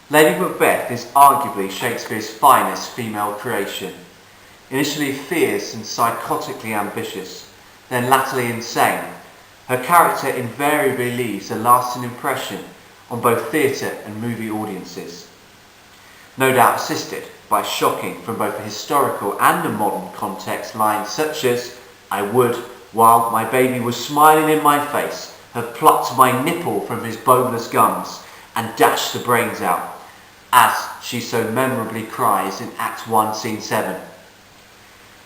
Lady Macbeth is arguably Shakespeare's finest female creation. Initially fierce and psychotically ambitious, then latterly insane, her character invariably leaves a lasting impression on both theatre and movie audiences. No doubt assisted by shocking, from both a historical and a modern context, lines such as, "I would, while my baby was smiling in my face, have plucked my nipple from his boneless gums and dashed the brains out," as she so memorably cries in Act 1, Scene 7.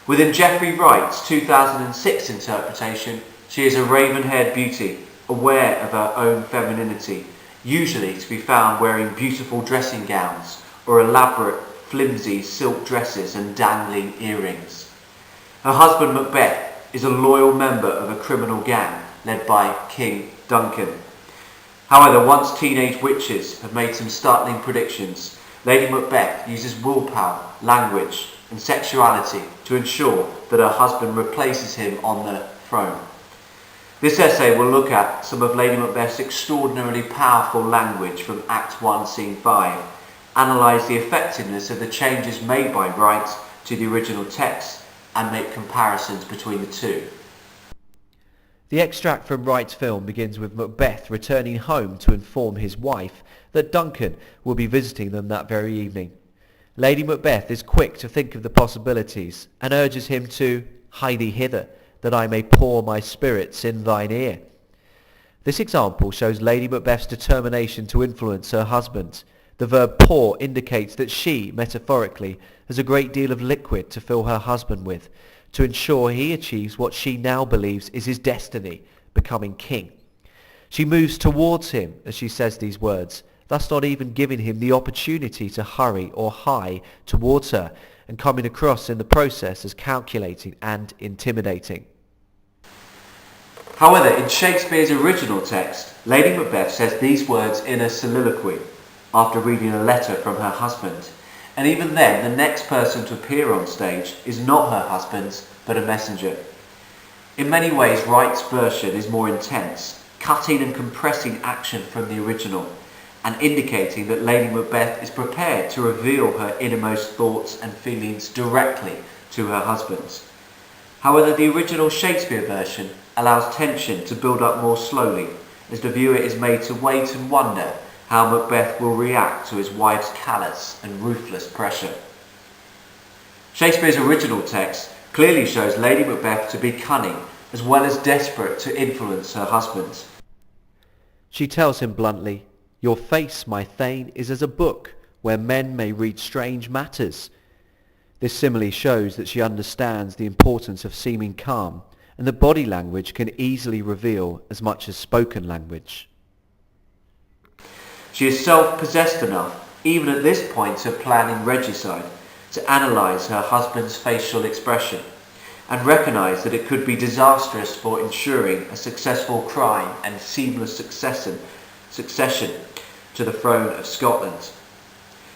Within Jeffrey Wright's 2006 interpretation, she is a raven-haired beauty, aware of her own femininity, usually to be found wearing beautiful dressing gowns or elaborate, flimsy silk dresses and dangling earrings. Her husband Macbeth is a loyal member of a criminal gang led by King Duncan. However, once teenage witches have made some startling predictions, Lady Macbeth uses willpower, language and sexuality to ensure that her husband replaces him on the throne. This essay will look at some of Lady Macbeth's extraordinarily powerful language from Act 1, Scene 5, analyse the effectiveness of the changes made by Wright to the original text, and make comparisons between the two. The extract from Wright's film begins with Macbeth returning home to inform his wife that Duncan will be visiting them that very evening. Lady Macbeth is quick to think of the possibilities and urges him to "hie thee hither, that I may pour my spirits in thine ear." This example shows Lady Macbeth's determination to influence her husband. The verb pour indicates that she, metaphorically, has a great deal of liquid to fill her husband with, to ensure he achieves what she now believes is his destiny, becoming king. She moves towards him as she says these words, thus not even giving him the opportunity to hurry or hie towards her, and coming across in the process as calculating and intimidating. However, in Shakespeare's original text, Lady Macbeth says these words in a soliloquy after reading a letter from her husband, and even then the next person to appear on stage is not her husband but a messenger. In many ways, Wright's version is more intense, cutting and compressing action from the original and indicating that Lady Macbeth is prepared to reveal her innermost thoughts and feelings directly to her husband. However, the original Shakespeare version allows tension to build up more slowly, as the viewer is made to wait and wonder how Macbeth will react to his wife's callous and ruthless pressure. Shakespeare's original text clearly shows Lady Macbeth to be cunning as well as desperate to influence her husband. She tells him bluntly, "Your face, my Thane, is as a book where men may read strange matters." This simile shows that she understands the importance of seeming calm, and that body language can easily reveal as much as spoken language. She is self-possessed enough, even at this point of planning regicide, to analyse her husband's facial expression and recognise that it could be disastrous for ensuring a successful crime and seamless succession to the throne of Scotland.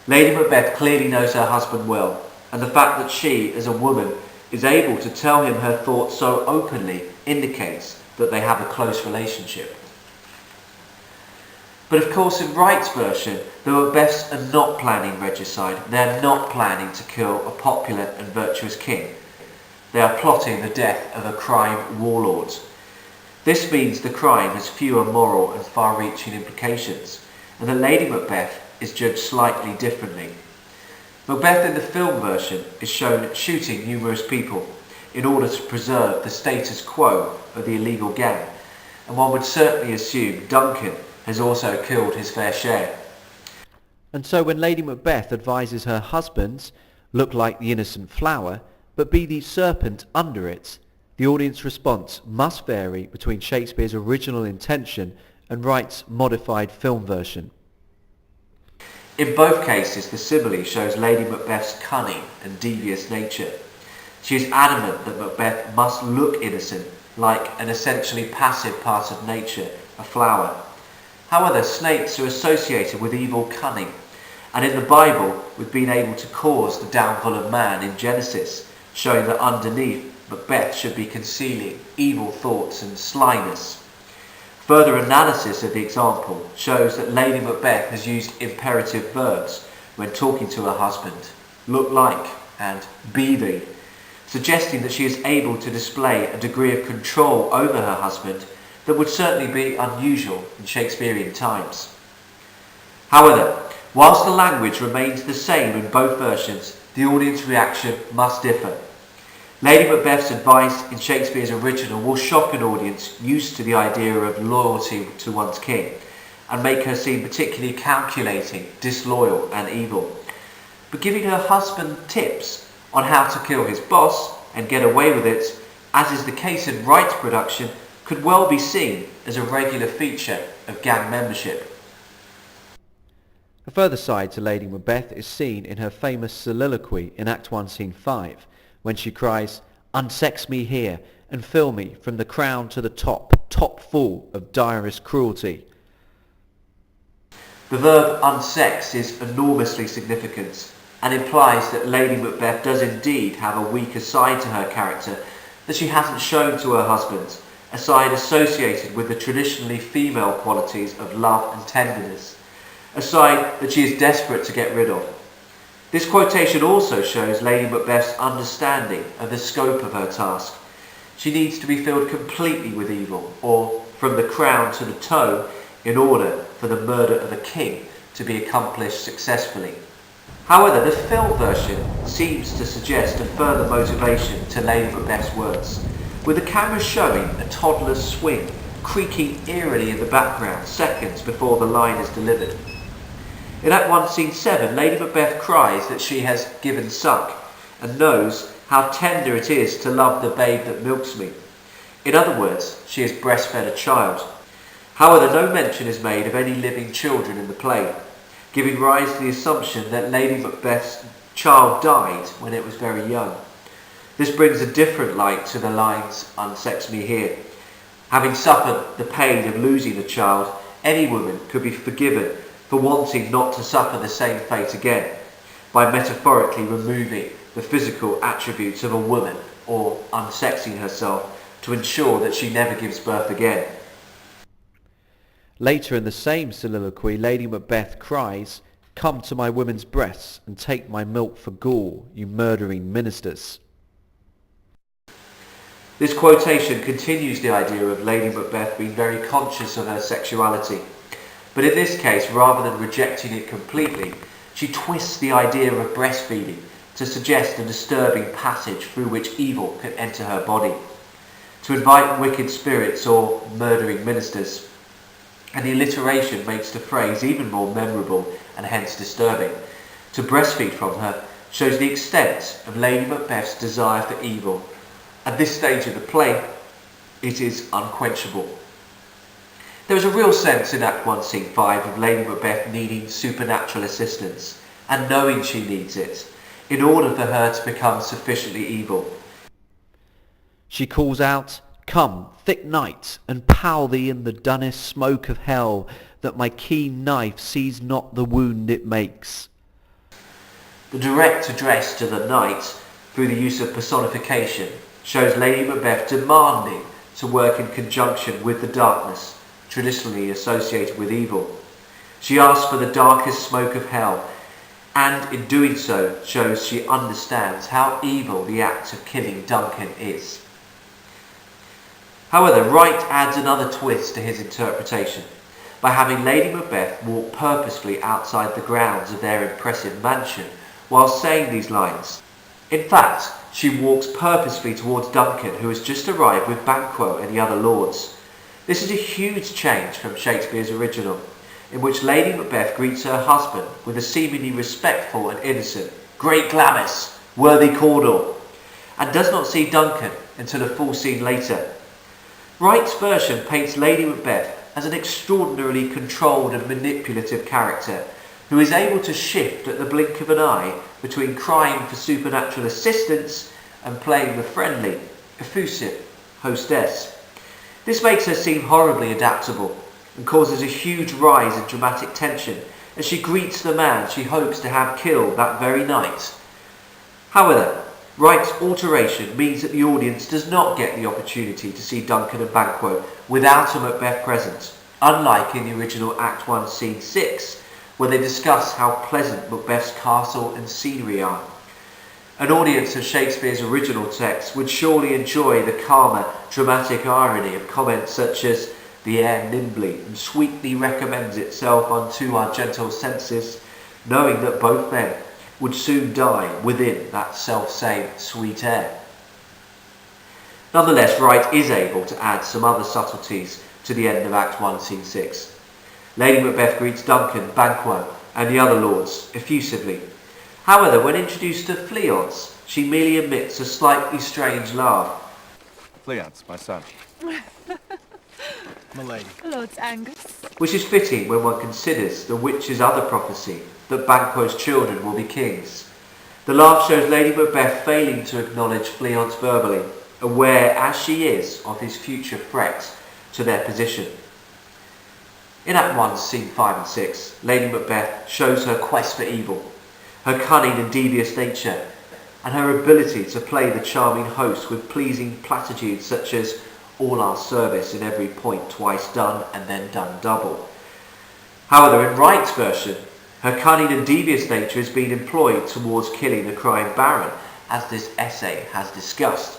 Lady Macbeth clearly knows her husband well, and the fact that she, as a woman, is able to tell him her thoughts so openly indicates that they have a close relationship. But of course, in Wright's version, the Macbeths are not planning regicide. They are not planning to kill a popular and virtuous king. They are plotting the death of a crime warlord. This means the crime has fewer moral and far-reaching implications, and that Lady Macbeth is judged slightly differently. Macbeth in the film version is shown shooting numerous people in order to preserve the status quo of the illegal gang, and one would certainly assume Duncan has also killed his fair share. And so when Lady Macbeth advises her husband, "Look like the innocent flower, but be the serpent under it," the audience response must vary between Shakespeare's original intention and Wright's modified film version. In both cases, the simile shows Lady Macbeth's cunning and devious nature. She is adamant that Macbeth must look innocent, like an essentially passive part of nature, a flower. However, snakes are associated with evil cunning, and in the Bible with being able to cause the downfall of man in Genesis, showing that underneath Macbeth should be concealing evil thoughts and slyness. Further analysis of the example shows that Lady Macbeth has used imperative verbs when talking to her husband, look like and be thee, suggesting that she is able to display a degree of control over her husband that would certainly be unusual in Shakespearean times. However, whilst the language remains the same in both versions, the audience reaction must differ. Lady Macbeth's advice in Shakespeare's original will shock an audience used to the idea of loyalty to one's king and make her seem particularly calculating, disloyal and evil. But giving her husband tips on how to kill his boss and get away with it, as is the case in Wright's production, could well be seen as a regular feature of gang membership. A further side to Lady Macbeth is seen in her famous soliloquy in Act 1, Scene 5, when she cries, "Unsex me here, and fill me from the crown to the top full of direst cruelty." The verb unsex is enormously significant and implies that Lady Macbeth does indeed have a weaker side to her character that she hasn't shown to her husband, a side associated with the traditionally female qualities of love and tenderness, a side that she is desperate to get rid of. This quotation also shows Lady Macbeth's understanding of the scope of her task. She needs to be filled completely with evil, or from the crown to the toe, in order for the murder of a king to be accomplished successfully. However, the film version seems to suggest a further motivation to Lady Macbeth's words, with the camera showing a toddler's swing creaking eerily in the background seconds before the line is delivered. In Act 1, Scene 7, Lady Macbeth cries that she has given suck and knows how tender it is to love the babe that milks me. In other words, she has breastfed a child. However, no mention is made of any living children in the play, giving rise to the assumption that Lady Macbeth's child died when it was very young. This brings a different light to the lines, "Unsex me here." Having suffered the pain of losing a child, any woman could be forgiven for wanting not to suffer the same fate again, by metaphorically removing the physical attributes of a woman or unsexing herself to ensure that she never gives birth again. Later in the same soliloquy, Lady Macbeth cries, "Come to my women's breasts and take my milk for gall, you murdering ministers." This quotation continues the idea of Lady Macbeth being very conscious of her sexuality. But in this case, rather than rejecting it completely, she twists the idea of breastfeeding to suggest a disturbing passage through which evil can enter her body, to invite wicked spirits or murdering ministers. And the alliteration makes the phrase even more memorable and hence disturbing. To breastfeed from her shows the extent of Lady Macbeth's desire for evil. At this stage of the play, it is unquenchable. There is a real sense in Act 1, Scene 5 of Lady Macbeth needing supernatural assistance and knowing she needs it in order for her to become sufficiently evil. She calls out, "Come, thick night, and pow thee in the dunnest smoke of hell, that my keen knife sees not the wound it makes." The direct address to the night through the use of personification shows Lady Macbeth demanding to work in conjunction with the darkness traditionally associated with evil. She asks for the darkest smoke of hell, and in doing so shows she understands how evil the act of killing Duncan is. However, Wright adds another twist to his interpretation by having Lady Macbeth walk purposefully outside the grounds of their impressive mansion while saying these lines. In fact, she walks purposefully towards Duncan, who has just arrived with Banquo and the other lords. This is a huge change from Shakespeare's original, in which Lady Macbeth greets her husband with a seemingly respectful and innocent "Great Glamis, worthy Cawdor," and does not see Duncan until a full scene later. Wright's version paints Lady Macbeth as an extraordinarily controlled and manipulative character who is able to shift at the blink of an eye between crying for supernatural assistance and playing the friendly, effusive hostess. This makes her seem horribly adaptable and causes a huge rise in dramatic tension as she greets the man she hopes to have killed that very night. However, Wright's alteration means that the audience does not get the opportunity to see Duncan and Banquo without a Macbeth present, unlike in the original Act 1 Scene 6, where they discuss how pleasant Macbeth's castle and scenery are. An audience of Shakespeare's original text would surely enjoy the calmer, dramatic irony of comments such as "the air nimbly and sweetly recommends itself unto our gentle senses," knowing that both men would soon die within that self-same sweet air. Nonetheless, Wright is able to add some other subtleties to the end of Act 1 Scene 6. Lady Macbeth greets Duncan, Banquo and the other lords effusively. However, when introduced to Fleance, she merely emits a slightly strange laugh. Fleance, my son. Milady. Lord Angus. Which is fitting when one considers the witch's other prophecy, that Banquo's children will be kings. The laugh shows Lady Macbeth failing to acknowledge Fleance verbally, aware as she is of his future threats to their position. In Act 1, Scene 5 and 6, Lady Macbeth shows her quest for evil, her cunning and devious nature, and her ability to play the charming host with pleasing platitudes such as "all our service in every point twice done and then done double." However, in Wright's version, her cunning and devious nature is being employed towards killing the crying baron, as this essay has discussed.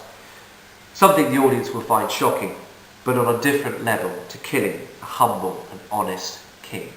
Something the audience will find shocking, but on a different level to killing a humble and honest king.